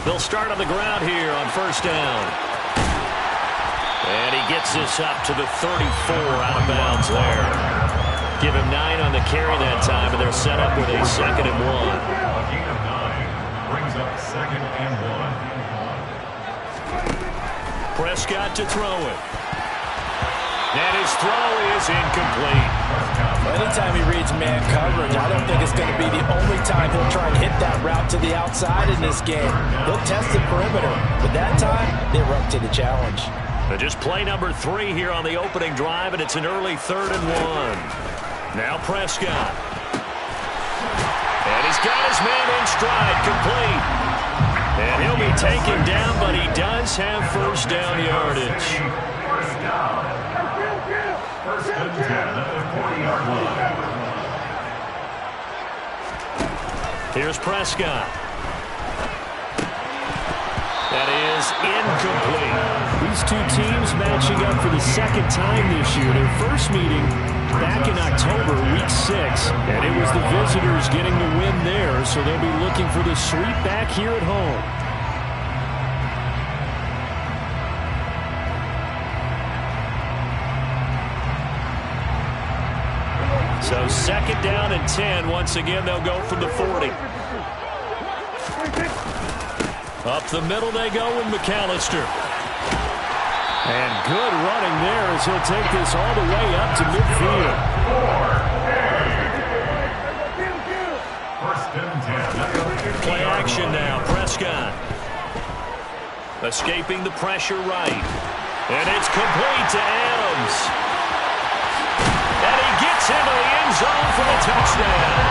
They'll start on the ground here on first down. And he gets this up to the 34 out of bounds there. Give him 9 on the carry that time, and they're set up with a 2nd and 1. A gain of 9 brings up 2nd and 1. Prescott to throw it. And his throw is incomplete. Anytime he reads man coverage, I don't think it's going to be the only time he'll try and hit that route to the outside in this game. He'll test the perimeter, but that time, they were up to the challenge. But just play number 3 here on the opening drive, and it's an early 3rd and 1. Now Prescott. And he's got his man in stride, complete. And he'll be taken down, but he does have first down yardage. First down. First and 10 at the 40-yard line. Here's Prescott. That is incomplete. These two teams matching up for the 2nd time this year. Their first meeting back in October, week 6. And it was the visitors getting the win there, so they'll be looking for the sweep back here at home. So 2nd down and 10. Once again, they'll go from the 40. Up the middle they go with McAllister. And good running there as he'll take this all the way up to midfield. First and 10. Play action now. Prescott. Escaping the pressure right. And it's complete to Adams. And he gets into the end zone for the touchdown.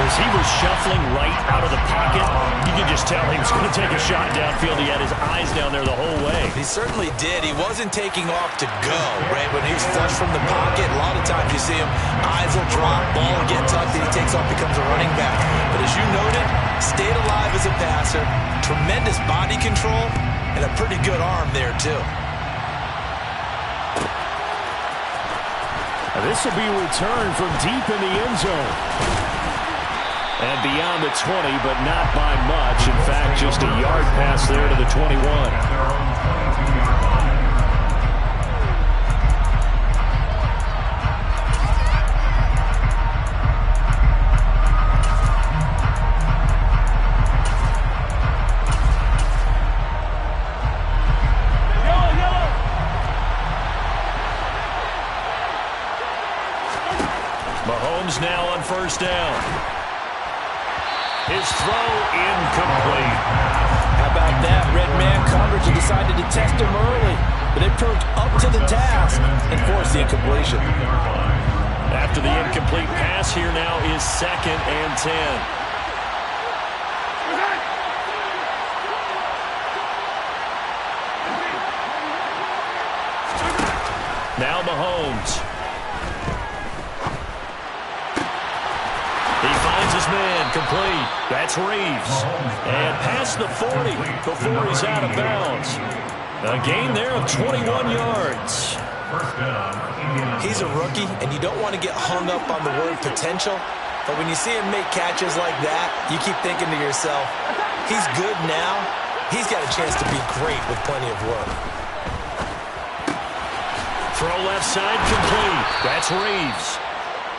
As he was shuffling right out of the pocket, you could just tell he was going to take a shot downfield. He had his eyes down there the whole way. He certainly did. He wasn't taking off to go, right? When he was flush from the pocket, a lot of times you see him, eyes will drop, ball will get tucked, and he takes off, becomes a running back. But as you noted, stayed alive as a passer, tremendous body control, and a pretty good arm there, too. This will be returned from deep in the end zone. And beyond the 20, but not by much. In fact, just a yard pass there to the 21. Mahomes now on first down. His throw incomplete. How about that? Red man coverage and decided to test him early. But they proved up to the task and forced the incompletion. After the incomplete pass, here now is 2nd and 10. Now Mahomes. He finds his man, complete. That's Reeves. And past the 40 before he's out of bounds. A gain there of 21 yards. He's a rookie, and you don't want to get hung up on the word potential. But when you see him make catches like that, you keep thinking to yourself, he's good now. He's got a chance to be great with plenty of work. Throw left side, complete. That's Reeves.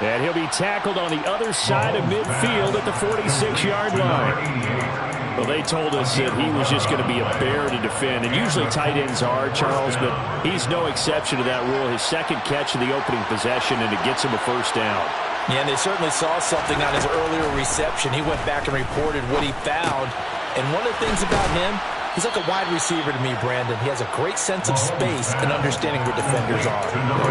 And he'll be tackled on the other side of midfield at the 46-yard line. Well, they told us that he was just going to be a bear to defend. And usually tight ends are, Charles, but he's no exception to that rule. His 2nd catch of the opening possession, and it gets him a first down. Yeah, and they certainly saw something on his earlier reception. He went back and reported what he found. And one of the things about him, he's like a wide receiver to me, Brandon. He has a great sense of space and understanding where defenders are.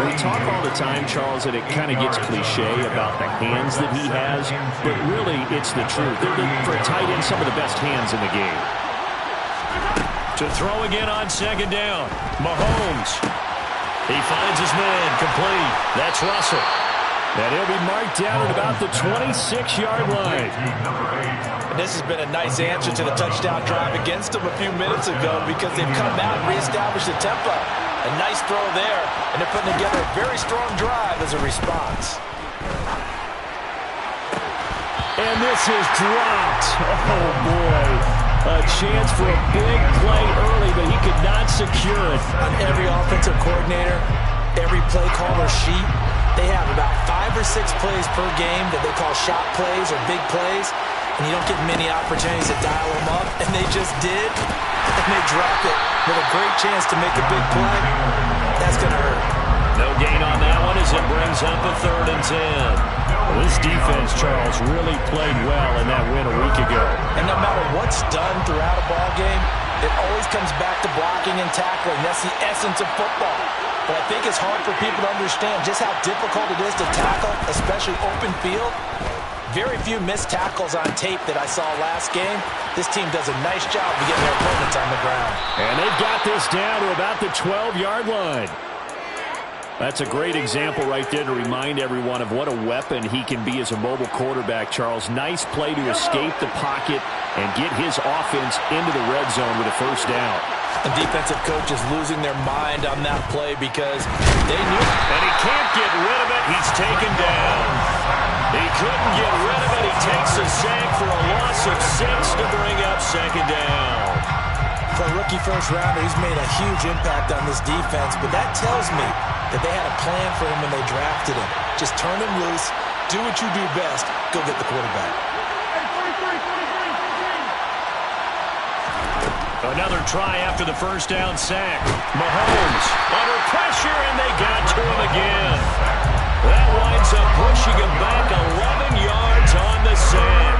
We talk all the time, Charles, that it kind of gets cliche about the hands that he has, but really it's the truth. For a tight end, some of the best hands in the game. To throw again on 2nd down. Mahomes. He finds his man, complete. That's Russell. And he'll be marked down at about the 26-yard line. And this has been a nice answer to the touchdown drive against them a few minutes ago because they've come out and reestablished the tempo. A nice throw there, and they're putting together a very strong drive as a response. And this is dropped. Oh, boy. A chance for a big play early, but he could not secure it. On every offensive coordinator, every play caller sheet, they have about 5 or 6 plays per game that they call shot plays or big plays, and you don't get many opportunities to dial them up, and they just did, and they dropped it with a great chance to make a big play. That's going to hurt. No gain on that one as it brings up a 3rd and 10. Well, this defense, Charles, really played well in that win a week ago. And no matter what's done throughout a ball game, it always comes back to blocking and tackling. That's the essence of football. But I think it's hard for people to understand just how difficult it is to tackle, especially open field. Very few missed tackles on tape that I saw last game. This team does a nice job of getting their opponents on the ground. And they've got this down to about the 12-yard line. That's a great example right there to remind everyone of what a weapon he can be as a mobile quarterback, Charles. Nice play to escape the pocket and get his offense into the red zone with a 1st down. The defensive coach is losing their mind on that play because they knew. And he can't get rid of it. He's taken down. He couldn't get rid of it. He takes a sack for a loss of 6 to bring up 2nd down. For a rookie first-rounder, he's made a huge impact on this defense, but that tells me that they had a plan for him when they drafted him. Just turn him loose, do what you do best, go get the quarterback. Another try after the 1st down sack. Mahomes under pressure, and they got to him again. That winds up pushing him back 11 yards on the sack.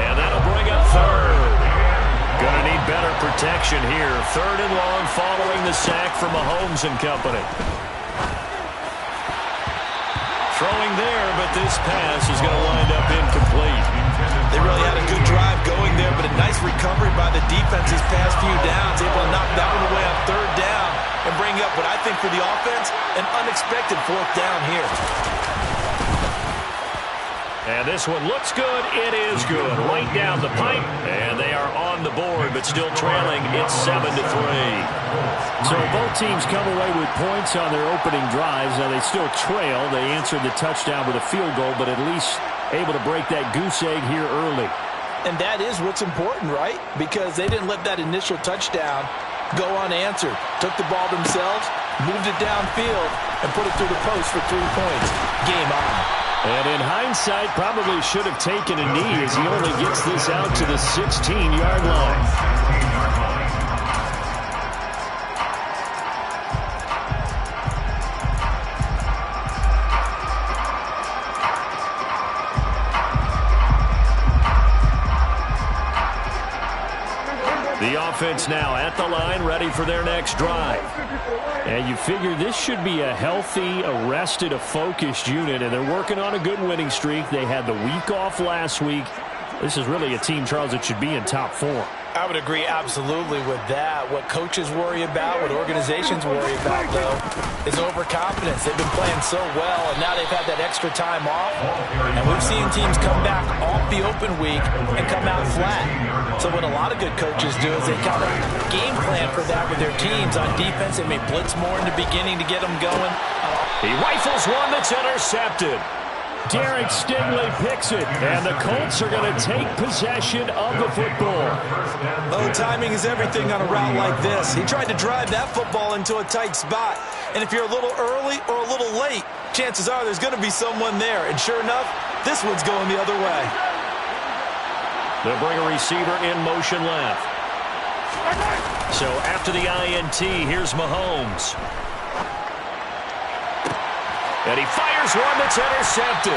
And that'll bring up 3rd. Gonna need better protection here. 3rd and long following the sack from Mahomes and company. Throwing there, but this pass is going to wind up incomplete. They really had a good drive going there, but a nice recovery by the defense these past few downs, able to knock that one away on 3rd down and bring up what I think for the offense, an unexpected 4th down here. And this one looks good. It is good. Right down the pipe, and they are on the board, but still trailing. It's 7-3. So both teams come away with points on their opening drives. Now they still trail. They answered the touchdown with a field goal, but at least able to break that goose egg here early. And that is what's important, right? Because they didn't let that initial touchdown go unanswered. Took the ball themselves, moved it downfield, and put it through the post for 3 points. Game on. And in hindsight, probably should have taken a knee as he only gets this out to the 16-yard line. The offense now at the line, ready for their next drive. And you figure this should be a healthy, a rested, a focused unit, and they're working on a good winning streak. They had the week off last week. This is really a team, Charles, that should be in top 4. I would agree absolutely with that. What coaches worry about, what organizations worry about, though, is overconfidence. They've been playing so well, and now they've had that extra time off. And we've seen teams come back off the open week and come out flat. So what a lot of good coaches do is they kind of game plan for that with their teams. On defense, they may blitz more in the beginning to get them going. He rifles one that's intercepted. Derek Stingley picks it, and the Colts are going to take possession of the football. Oh, timing is everything on a route like this. He tried to drive that football into a tight spot. And if you're a little early or a little late, chances are there's going to be someone there. And sure enough, this one's going the other way. They'll bring a receiver in motion left. So after the INT, here's Mahomes. And he fires one that's intercepted.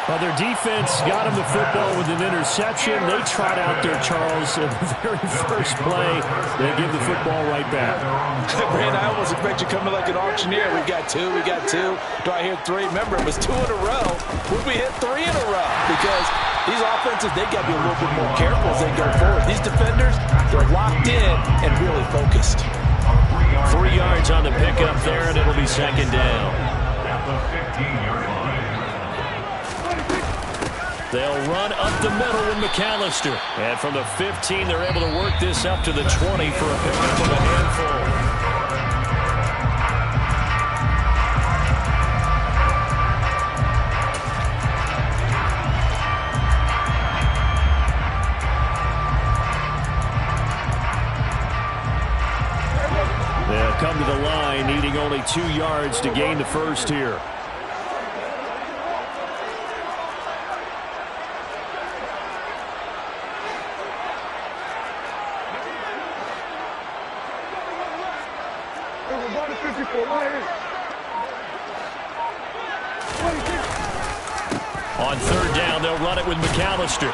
Well, their defense got him the football with an interception. They trot out there, Charles, in the very first play. They give the football right back. Brand, I almost expect you coming like an auctioneer. We got two. Do I hear 3? Remember, it was 2 in a row. Would we hit 3 in a row? Because these offenses, they got to be a little bit more careful as they go forward. These defenders, they're locked in and really focused. 3 yards on the pickup there, and it'll be 2nd down. They'll run up the middle with McAllister. And from the 15, they're able to work this up to the 20 for a pickup of a handful. 2 yards to gain the first here. On 3rd down, they'll run it with McAllister.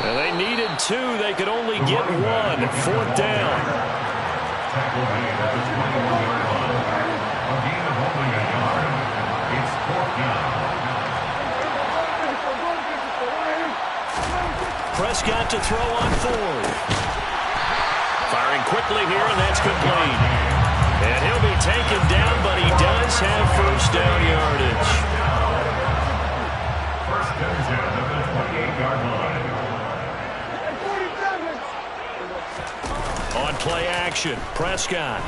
And they needed 2. They could only get 1. 4th down. Tackle made at the 21-yard line. A gain of only a yard. It's 4th down. Prescott to throw on 4th. Firing quickly here, and that's complete. And he'll be taken down, but he does have 1st down yardage. 1st and 10 at the 28-yard line. On play action, Prescott.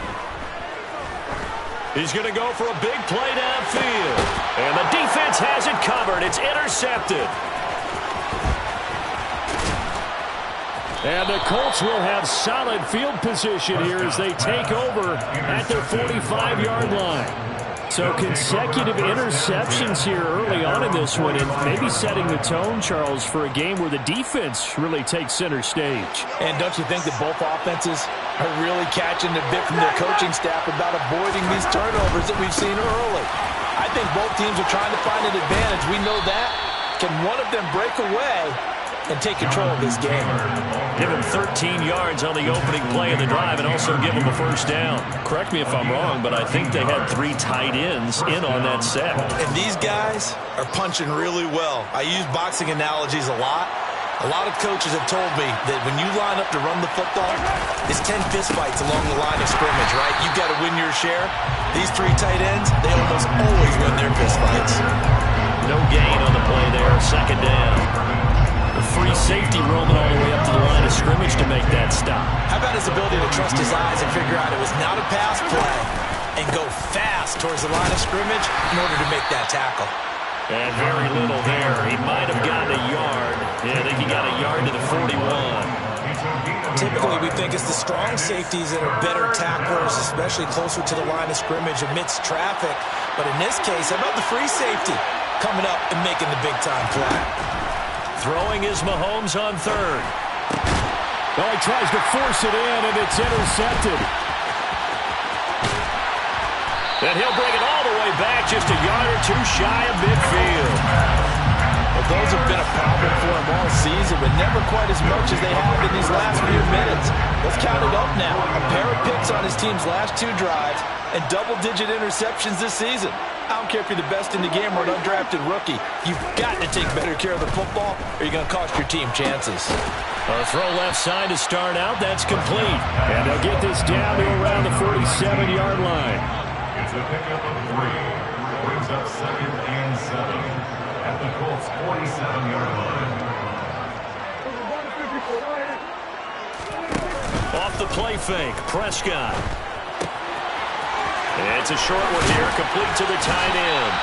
He's going to go for a big play downfield. And the defense has it covered. It's intercepted. And the Colts will have solid field position here as they take over at their 45-yard line. So consecutive interceptions here early on in this one, and maybe setting the tone, Charles, for a game where the defense really takes center stage. And don't you think that both offenses are really catching a bit from their coaching staff about avoiding these turnovers that we've seen early? I think both teams are trying to find an advantage. We know that. Can one of them break away and take control of this game? Give him 13 yards on the opening play of the drive and also give him a 1st down. Correct me if I'm wrong, but I think they had 3 tight ends in on that set. And these guys are punching really well. I use boxing analogies a lot. A lot of coaches have told me that when you line up to run the football, it's 10 fistfights along the line of scrimmage, right? You've got to win your share. These 3 tight ends, they almost always win their fistfights. No gain on the play there, 2nd down. The free safety roaming all the way up to the line of scrimmage to make that stop. How about his ability to trust his eyes and figure out it was not a pass play and go fast towards the line of scrimmage in order to make that tackle? And very little there. He might have gotten a yard. Yeah, I think he got a yard to the 41. Typically, we think it's the strong safeties that are better tacklers, especially closer to the line of scrimmage amidst traffic. But in this case, how about the free safety coming up and making the big-time play? Throwing is Mahomes on 3rd. Well, he tries to force it in, and it's intercepted. And he'll bring it all the way back, just a yard or 2 shy of midfield. Well, those have been a problem for him all season, but never quite as much as they have in these last few minutes. Let's count it up now. A pair of picks on his team's last 2 drives and double-digit interceptions this season. I don't care if you're the best in the game or an undrafted rookie. You've got to take better care of the football or you're going to cost your team chances. A throw left side to start out. That's complete. And they'll get this down to around the 47-yard line. It's a pickup of 3. Brings up 2nd and 7 at the Colts 47-yard line. Off the play fake, Prescott. It's a short one here, complete to the tight end.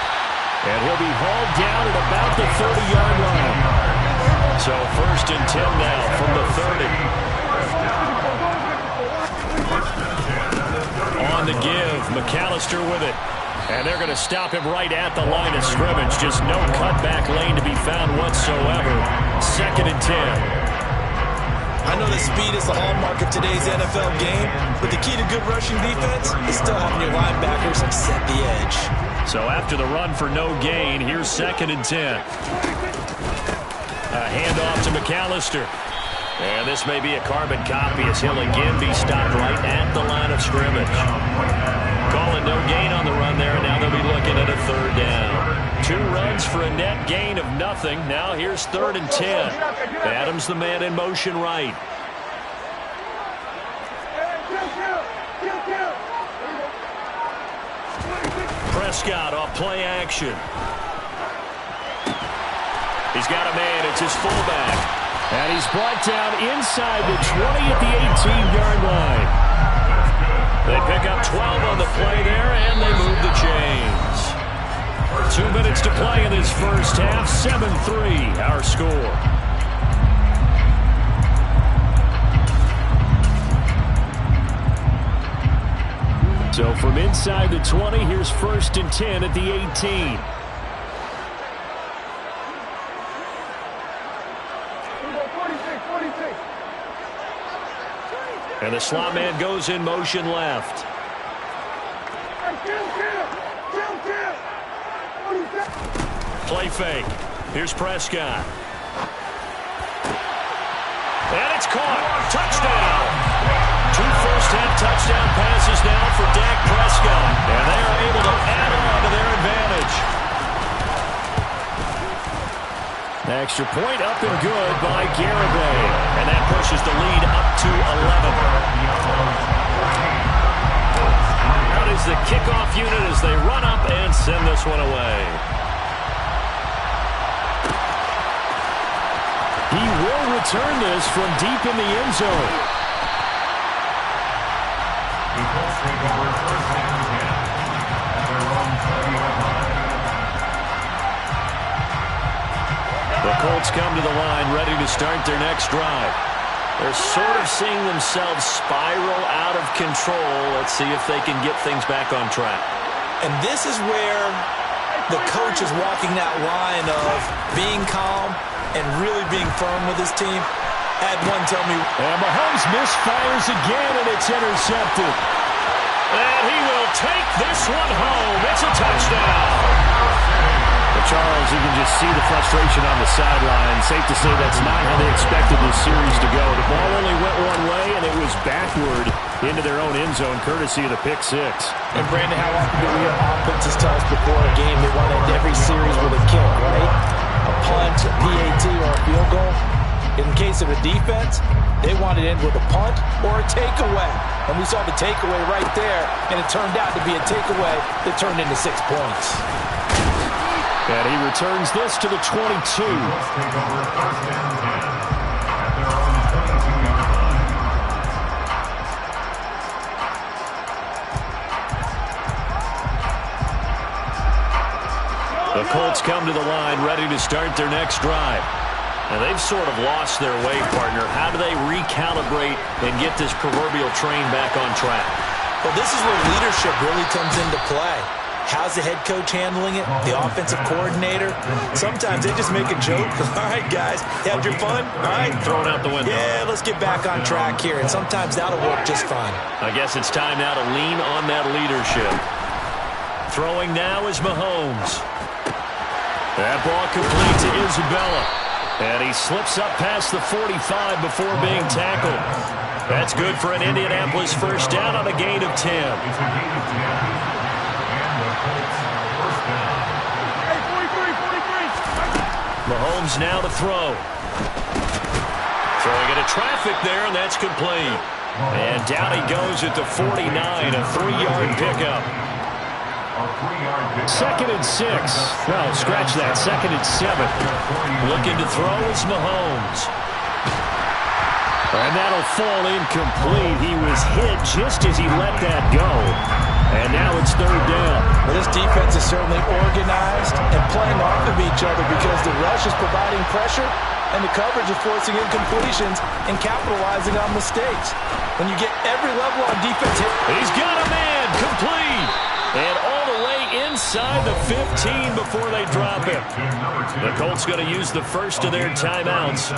And he'll be hauled down at about the 30-yard line. So 1st and 10 now from the 30. On the give, McAllister with it. And they're going to stop him right at the line of scrimmage. Just no cutback lane to be found whatsoever. 2nd and 10. I know that speed is the hallmark of today's NFL game, but the key to good rushing defense is still having your linebackers set the edge. So after the run for no gain, here's 2nd and 10. A handoff to McAllister. And this may be a carbon copy as he'll again be stopped right at the line of scrimmage. Calling no gain on the run there, and now they'll be looking at a 3rd down. 2 runs for a net gain of nothing. Now here's 3rd and 10. Adams the man in motion right. Prescott off play action. He's got a man. It's his fullback. And he's brought down inside the 20 at the 18-yard line. They pick up 12 on the play there, and they move the chains. 2 minutes to play in this first half. 7-3, our score. So from inside the 20, here's 1st and 10 at the 18. And the slot man goes in motion left. Play fake. Here's Prescott. And it's caught. Touchdown. 2 first-half touchdown passes now for Dak Prescott. And they are able to add on to their advantage. Extra point up and good by Garibay. And that pushes the lead up to 11. Out is the kickoff unit as they run up and send this one away. He will return this from deep in the end zone. The Colts come to the line ready to start their next drive. They're sort of seeing themselves spiral out of control. Let's see if they can get things back on track. And this is where the coach is walking that line of being calm and really being firm with his team. Had one tell me. And Mahomes misfires again, and it's intercepted. And he will take this one home. It's a touchdown. But Charles, you can just see the frustration on the sideline. Safe to say that's not how they expected this series to go. The ball only went one way, and it was backward into their own end zone, courtesy of the pick six. And Brandon, how often do we hear offenses tell us before a game they want to end every series with a kick, right? A punt, a PAT, or a field goal. In case of a defense, they want to end with a punt or a takeaway. And we saw the takeaway right there, and it turned out to be a takeaway that turned into 6 points. And he returns this to the 22. The Colts come to the line ready to start their next drive. And they've sort of lost their way, partner. How do they recalibrate and get this proverbial train back on track? Well, this is where leadership really comes into play. How's the head coach handling it? The offensive coordinator? Sometimes they just make a joke. All right, guys, had your fun? All right. Throw it out the window. Yeah, let's get back on track here. And sometimes that'll work just fine. I guess it's time now to lean on that leadership. Throwing now is Mahomes. That ball complete to Isabella. And he slips up past the 45 before being tackled. That's good for an Indianapolis first down on a gain of 10. Mahomes now to throw. Throwing into traffic there, and that's complete. And down he goes at the 49, a 3-yard pickup. 2nd and 6. No, scratch that. 2nd and 7. Looking to throw is Mahomes. And that'll fall incomplete. He was hit just as he let that go. And now it's 3rd down. Well, this defense is certainly organized and playing off of each other because the rush is providing pressure and the coverage is forcing incompletions and capitalizing on mistakes. When you get every level on defense hit. He's got a man complete. And all the way inside the 15 before they drop him. The Colts going to use the first of their timeouts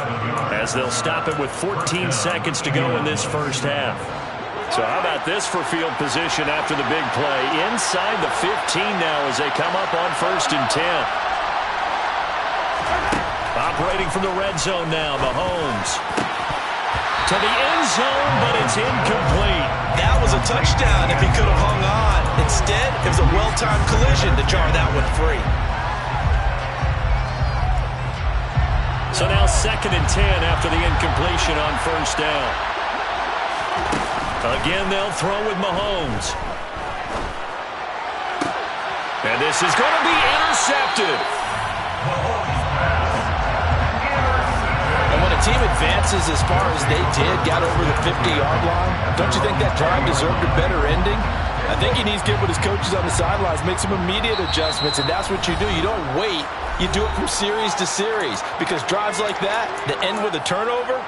as they'll stop it with 14 seconds to go in this first half. So how about this for field position after the big play? Inside the 15 now as they come up on 1st and 10. Operating from the red zone now, Mahomes. To the end zone, but it's incomplete. That was a touchdown if he could have hung on. Instead, it was a well-timed collision to jar that one free. So now 2nd and 10 after the incompletion on 1st down. Again, they'll throw with Mahomes. And this is going to be intercepted. And when a team advances as far as they did, got over the 50-yard line, don't you think that drive deserved a better ending? I think he needs to get with his coaches on the sidelines, make some immediate adjustments, and that's what you do. You don't wait. You do it from series to series because drives like that end with a turnover,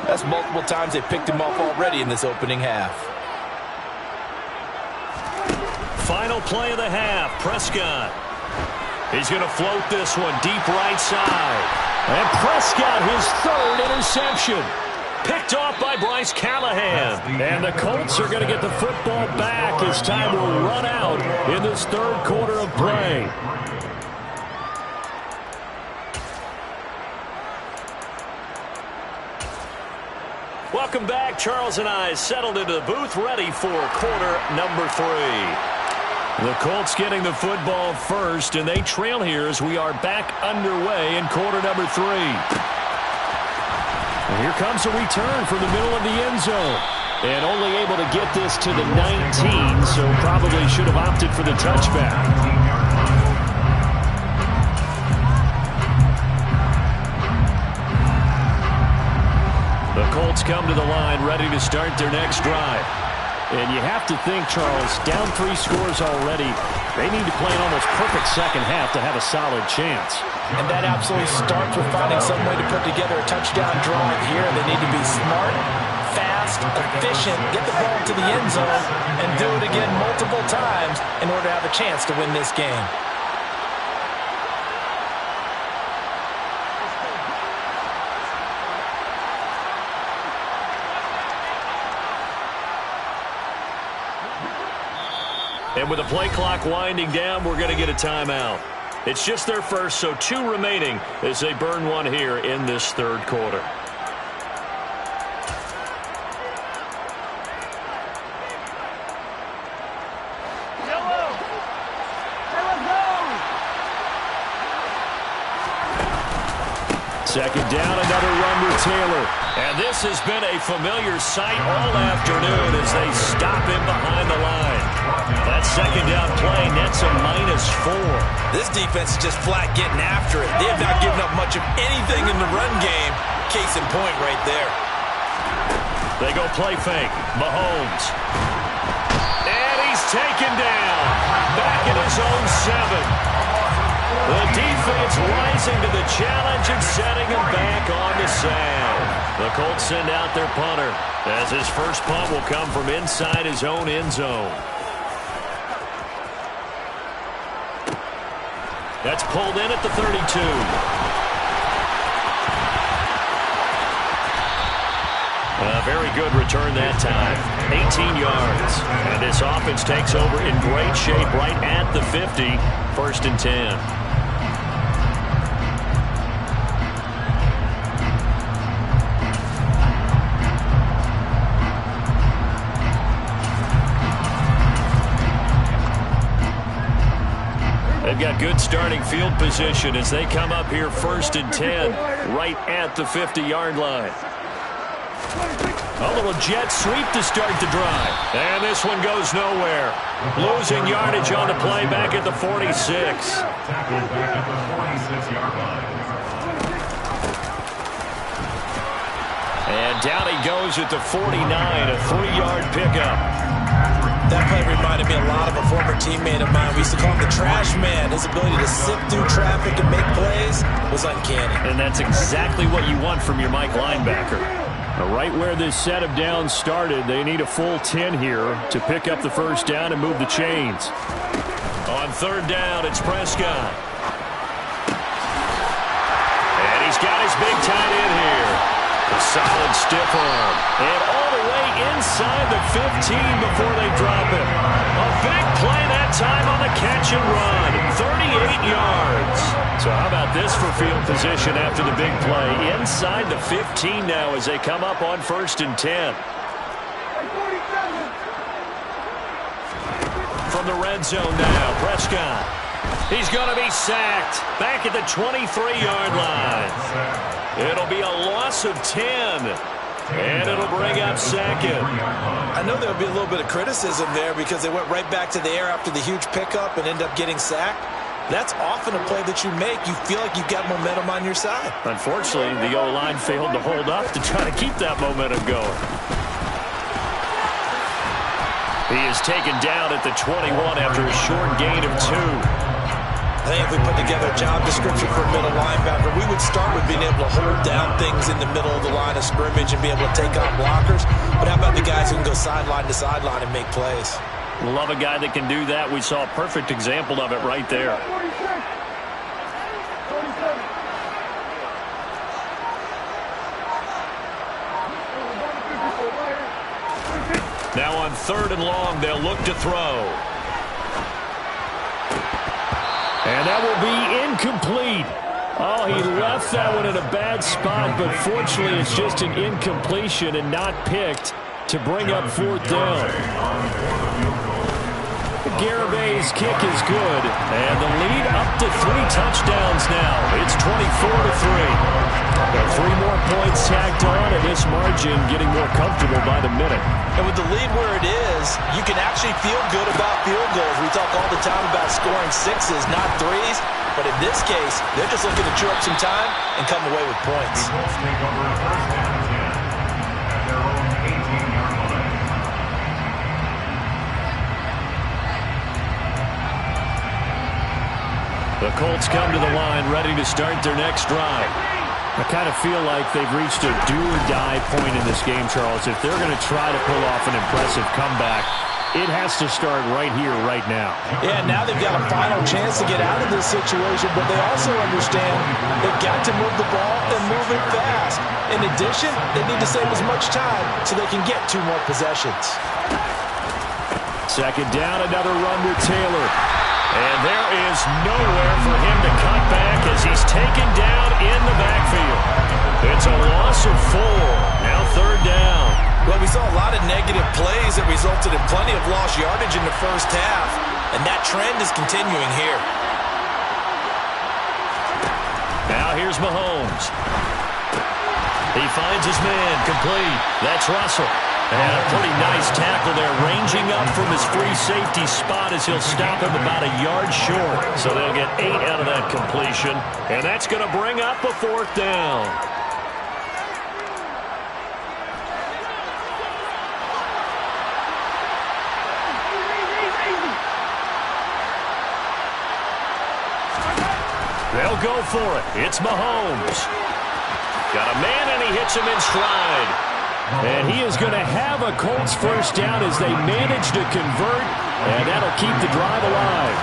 that's multiple times they picked him off already in this opening half. Final play of the half. Prescott. He's going to float this one deep right side. And Prescott, his third interception. Picked off by Bryce Callahan. And the Colts are going to get the football back as time will run out in this third quarter of play. Welcome back. Charles and I settled into the booth, ready for quarter number 3. The Colts getting the football first, and they trail here as we are back underway in quarter number 3. And here comes a return from the middle of the end zone. And only able to get this to the 19, so probably should have opted for the touchback. The Colts come to the line ready to start their next drive. And you have to think, Charles, down 3 scores already, they need to play an almost perfect second half to have a solid chance. And that absolutely starts with finding some way to put together a touchdown drive here. They need to be smart, fast, efficient, get the ball to the end zone, and do it again multiple times in order to have a chance to win this game. And with the play clock winding down, we're going to get a timeout. It's just their first, so 2 remaining as they burn one here in this third quarter. Second down, another run with Taylor. And this has been a familiar sight all afternoon as they stop him behind the line. That second down play nets a -4. This defense is just flat getting after it. They have not given up much of anything in the run game. Case in point right there. They go play fake. Mahomes. And he's taken down. Back at his own 7. The defense rising to the challenge and setting him back on the sand. The Colts send out their punter as his first punt will come from inside his own end zone. That's pulled in at the 32. A very good return that time. 18 yards. And this offense takes over in great shape right at the 50. 1st and 10. They've got good starting field position as they come up here 1st and 10 right at the 50-yard line. A little jet sweep to start the drive. And this one goes nowhere. Losing yardage on the play back at the 46. Tackled back at the 46-yard line. And down he goes at the 49, a 3-yard pickup. That play reminded me a lot of a former teammate of mine. We used to call him the trash man. His ability to sift through traffic and make plays was uncanny. And that's exactly what you want from your Mike linebacker. Right where this set of downs started, they need a full 10 here to pick up the first down and move the chains. On 3rd down, it's Prescott. And he's got his big tight end here. A solid stiff arm. And all the way inside the 15 before they drop him. A big play that time on the catch and run. 38 yards. So how about this for field position after the big play? Inside the 15 now as they come up on 1st and 10. From the red zone now, Prescott. He's going to be sacked. Back at the 23-yard line. It'll be a loss of 10. And it'll bring up 2nd. I know there'll be a little bit of criticism there because they went right back to the air after the huge pickup and end up getting sacked. That's often a play that you make. You feel like you've got momentum on your side. Unfortunately, the O-line failed to hold up to try to keep that momentum going. He is taken down at the 21 after a short gain of 2. I think if we put together a job description for a middle linebacker, we would start with being able to hold down things in the middle of the line of scrimmage and be able to take on blockers. But how about the guys who can go sideline to sideline and make plays? Love a guy that can do that. We saw a perfect example of it right there. Now on 3rd and long, they'll look to throw. And that will be incomplete. Oh, he left that one in a bad spot, but fortunately it's just an incompletion and not picked to bring up 4th down. Garabay's kick is good, and the lead up to 3 touchdowns now. It's 24-3. 3 more points tacked on, and this margin getting more comfortable by the minute. And with the lead where it is, you can actually feel good about field goals. We talk all the time about scoring 6s, not 3s. But in this case, they're just looking to chew up some time and come away with points. The Colts come to the line ready to start their next drive. I kind of feel like they've reached a do-or-die point in this game, Charles. If they're going to try to pull off an impressive comeback, it has to start right here, right now. Yeah, now they've got a final chance to get out of this situation, but they also understand they've got to move the ball and move it fast. In addition, they need to save as much time so they can get 2 more possessions. 2nd down, another run with Taylor. And there is nowhere for him to cut back as he's taken down in the backfield. It's a loss of 4. Now 3rd down. Well, we saw a lot of negative plays that resulted in plenty of lost yardage in the first half, and that trend is continuing here. Now here's Mahomes. He finds his man, complete. That's Russell. And a pretty nice tackle there, ranging up from his free safety spot as he'll stop him about a yard short. So they'll get 8 out of that completion, and that's going to bring up a 4th down. They'll go for it. It's Mahomes. Got a man, and he hits him in stride. And he is going to have a Colts 1st down as they manage to convert, and that'll keep the drive alive.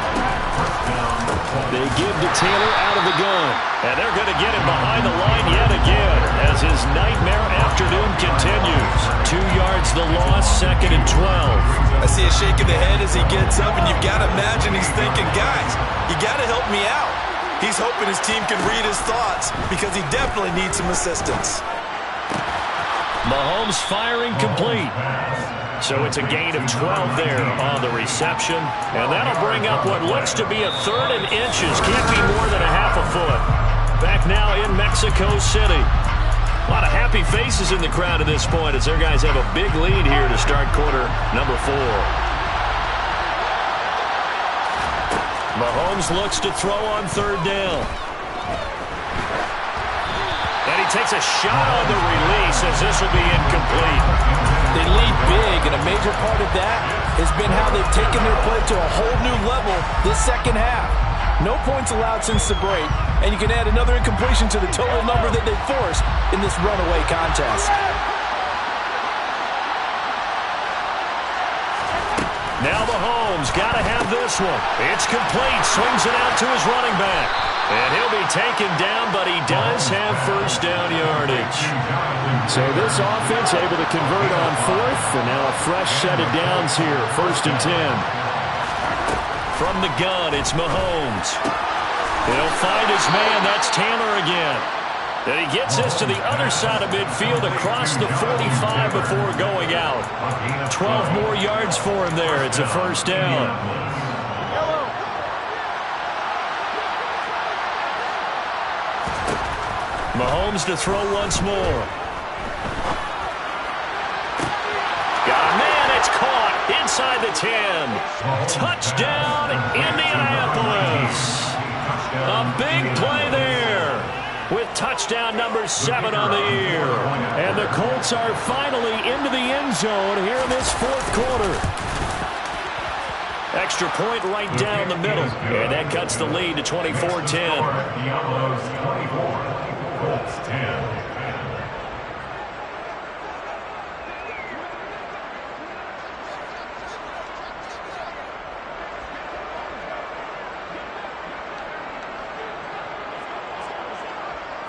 They give to Taylor out of the gun, and they're going to get him behind the line yet again as his nightmare afternoon continues. 2 yards the loss, 2nd and 12. I see a shake of the head as he gets up, and you've got to imagine he's thinking, guys, you got to help me out. He's hoping his team can read his thoughts because he definitely needs some assistance. Mahomes firing complete. So it's a gain of 12 there on the reception. And that'll bring up what looks to be a 3rd and inches. Can't be more than a half a foot. Back now in Mexico City. A lot of happy faces in the crowd at this point as their guys have a big lead here to start quarter number 4. Mahomes looks to throw on 3rd down. And he takes a shot on the release as this will be incomplete. They lead big, and a major part of that has been how they've taken their play to a whole new level this 2nd half. No points allowed since the break, and you can add another incompletion to the total number that they've forced in this runaway contest. Now Mahomes got to have this one. It's complete. Swings it out to his running back. And he'll be taken down, but he does have 1st down yardage. So this offense able to convert on 4th, and now a fresh set of downs here. 1st and 10. From the gun, it's Mahomes. He'll find his man. That's Taylor again. And he gets this to the other side of midfield across the 45 before going out. 12 more yards for him there. It's a 1st down. Mahomes to throw once more. Got a man, it's caught inside the 10. Touchdown, Indianapolis. A big play there with touchdown number 7 on the year. And the Colts are finally into the end zone here in this 4th quarter. Extra point right down the middle. And that cuts the lead to 24-10. Colts 10.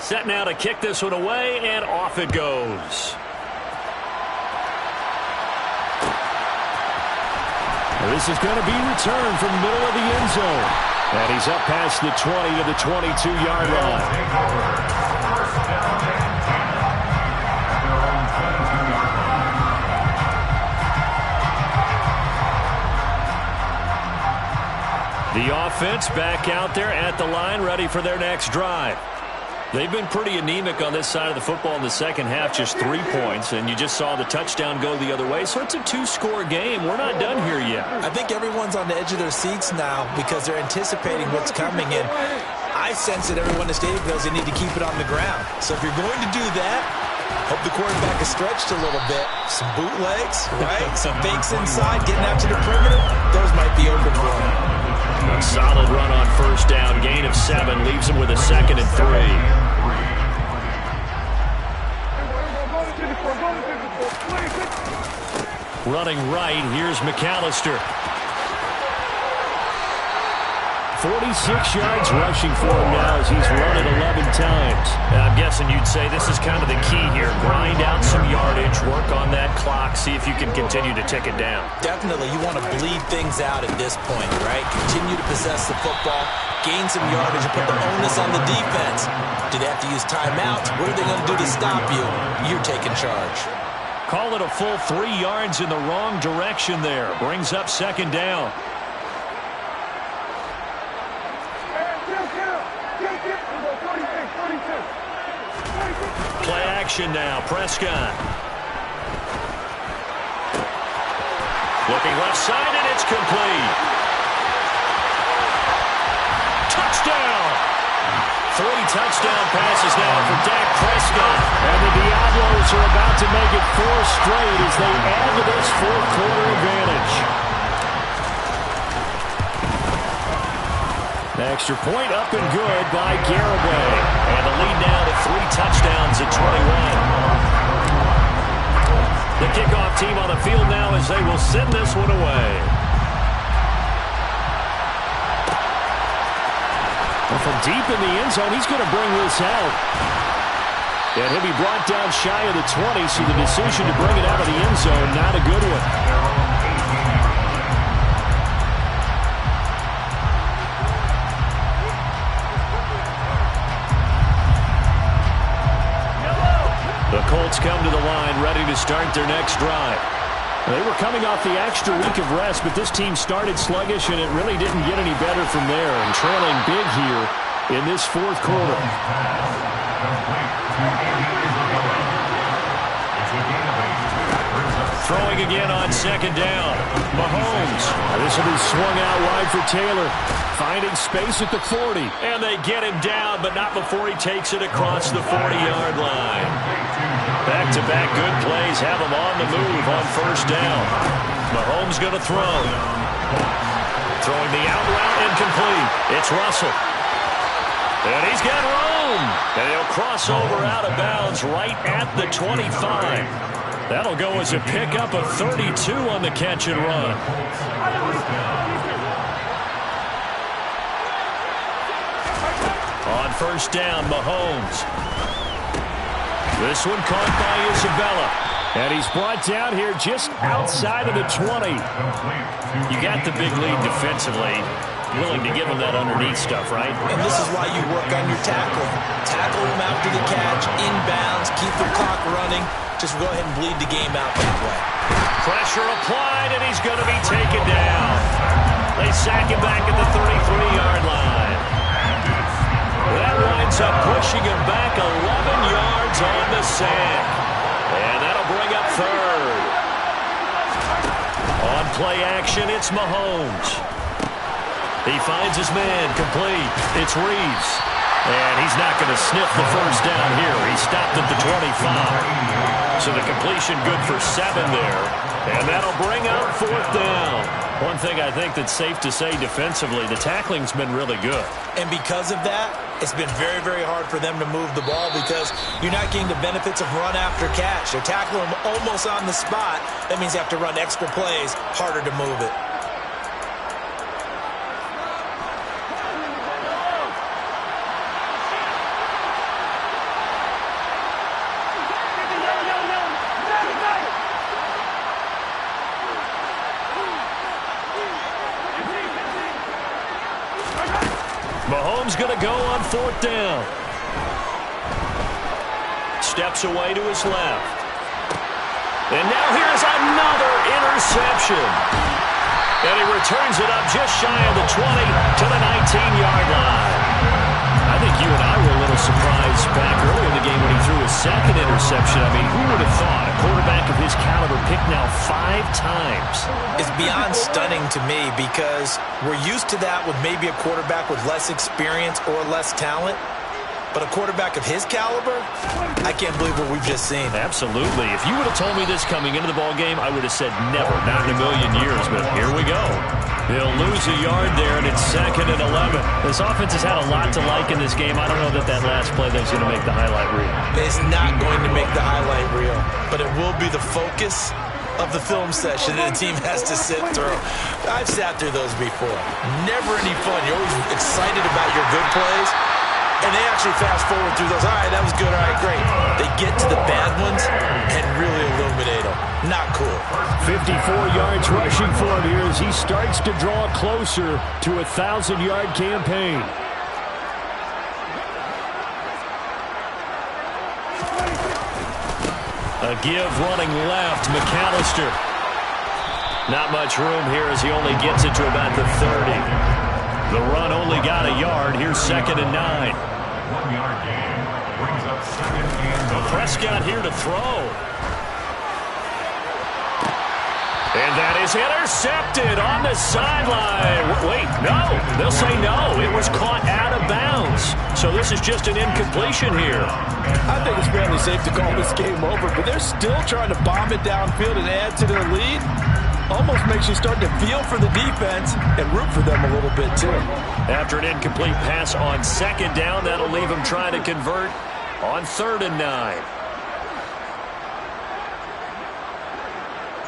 Set now to kick this one away, and off it goes. This is going to be returned from the middle of the end zone. And he's up past the 20 to the 22-yard line. The offense back out there at the line, ready for their next drive. They've been pretty anemic on this side of the football in the second half, just 3 points, and you just saw the touchdown go the other way. So it's a 2-score game. We're not done here yet. I think everyone's on the edge of their seats now because they're anticipating what's coming, and I sense that everyone in the stadium knows they need to keep it on the ground. So if you're going to do that, hope the quarterback is stretched a little bit. Some bootlegs, right? Some fakes inside, getting out to the perimeter. Those might be open for him. A solid run on first down. Gain of 7 leaves him with a 2nd and 3. Running right, here's McAllister. 46 yards rushing for him now as he's run it 11 times. I'm guessing you'd say this is kind of the key here. Grind out some yardage, work on that clock, see if you can continue to tick it down. Definitely, you want to bleed things out at this point, right? Continue to possess the football, gain some yardage, and put the onus on the defense. Do they have to use timeouts? What are they going to do to stop you? You're taking charge. Call it a full 3 yards in the wrong direction there. Brings up 2nd down. Play action now. Prescott. Looking left side, and it's complete. Touchdown! 3 touchdown passes now for Dak Prescott. And the Diablos are about to make it 4 straight as they add to this fourth-quarter advantage. Extra point up and good by Garraway. And the lead now to 3 touchdowns at 21. The kickoff team on the field now as they will send this one away. Well, from deep in the end zone, he's going to bring this out. And he'll be brought down shy of the 20, so the decision to bring it out of the end zone, not a good one. The Colts come to the line, ready to start their next drive. They were coming off the extra week of rest, but this team started sluggish, and it really didn't get any better from there. And trailing big here in this fourth quarter. Throwing again on 2nd down. Mahomes. This will be swung out wide for Taylor. Finding space at the 40. And they get him down, but not before he takes it across the 40-yard line. Back-to-back good plays have him on the move on first down. Mahomes going to throw. Throwing the out route incomplete. It's Russell. And he's got room. And he'll cross over out of bounds right at the 25. That'll go as a pickup of 32 on the catch and run. On first down, Mahomes. This one caught by Isabella. And he's brought down here just outside of the 20. You got the big lead defensively. Willing to give him that underneath stuff, right? And this is why you work on your tackling. Tackle him after the catch, inbounds, keep the clock running. Just go ahead and bleed the game out that way. Pressure applied, and he's going to be taken down. They sack him back at the 33-yard line. That winds up pushing him back 11 yards on the sack. And that'll bring up 3rd. On play action, it's Mahomes. He finds his man, complete. It's Reeves. And he's not going to sniff the first down here. He stopped at the 25. So the completion good for 7 there. And that'll bring up 4th down. One thing I think that's safe to say defensively, the tackling's been really good. And because of that, it's been very, very hard for them to move the ball because you're not getting the benefits of run after catch. They're tackling them almost on the spot. That means they have to run extra plays, harder to move it. going to go on 4th down. Steps away to his left. And now here's another interception. And he returns it up just shy of the 20 to the 19-yard line. I think you and I were a little surprised back earlier in the game when he threw his second interception. I mean, who would have thought a quarterback of his caliber picked now 5 times? It's beyond stunning to me because we're used to that with maybe a quarterback with less experience or less talent. But a quarterback of his caliber, I can't believe what we've just seen. Absolutely. If you would have told me this coming into the ballgame, I would have said never, not in a million years. But here we go. He'll lose a yard there, and it's 2nd and 11. This offense has had a lot to like in this game. I don't know that last play that's going to make the highlight reel. It's not going to make the highlight reel, but it will be the focus of the film session that a team has to sit through. I've sat through those before. Never any fun. You're always excited about your good plays. And they actually fast forward through those. All right, that was good. All right, great. They get to the bad ones and really illuminate them. Not cool. 54 yards rushing for him here as he starts to draw closer to a 1,000-yard campaign. A give running left, McAllister. Not much room here as he only gets it to about the 30. The run only got a yard. Here's 2nd and 9. 1-yard gain brings up 2nd and 9. Prescott here to throw. And that is intercepted on the sideline. Wait, no. They'll say no. It was caught out of bounds. So this is just an incompletion here. I think it's fairly safe to call this game over, but they're still trying to bomb it downfield and add to their lead. Almost makes you start to feel for the defense and root for them a little bit, too. After an incomplete pass on 2nd down, that'll leave him trying to convert on 3rd and 9.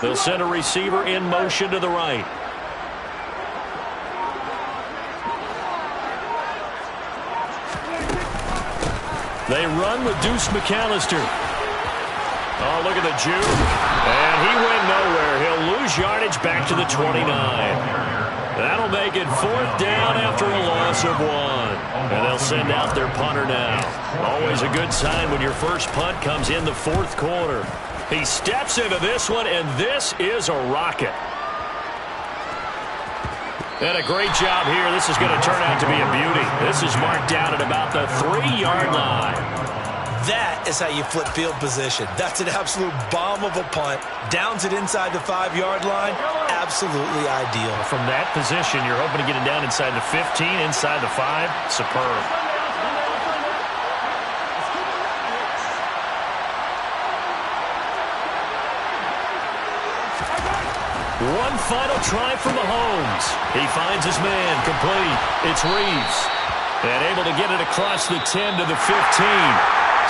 They'll send a receiver in motion to the right. They run with Deuce McAllister. Oh, look at the juke. And he went nowhere. He'll lose yardage back to the 29. That'll make it 4th down after a loss of 1. And they'll send out their punter now. Always a good sign when your first punt comes in the 4th quarter. He steps into this one, and this is a rocket. And a great job here. This is going to turn out to be a beauty. This is marked down at about the 3-yard line. That is how you flip field position. That's an absolute bomb of a punt. Downs it inside the 5-yard line. Absolutely ideal. From that position, you're hoping to get it down inside the 15, inside the 5. Superb. One final try from Mahomes. He finds his man, complete. It's Reeves. And able to get it across the 10 to the 15.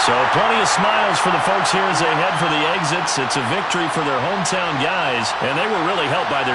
So plenty of smiles for the folks here as they head for the exits. It's a victory for their hometown guys, and they were really helped by their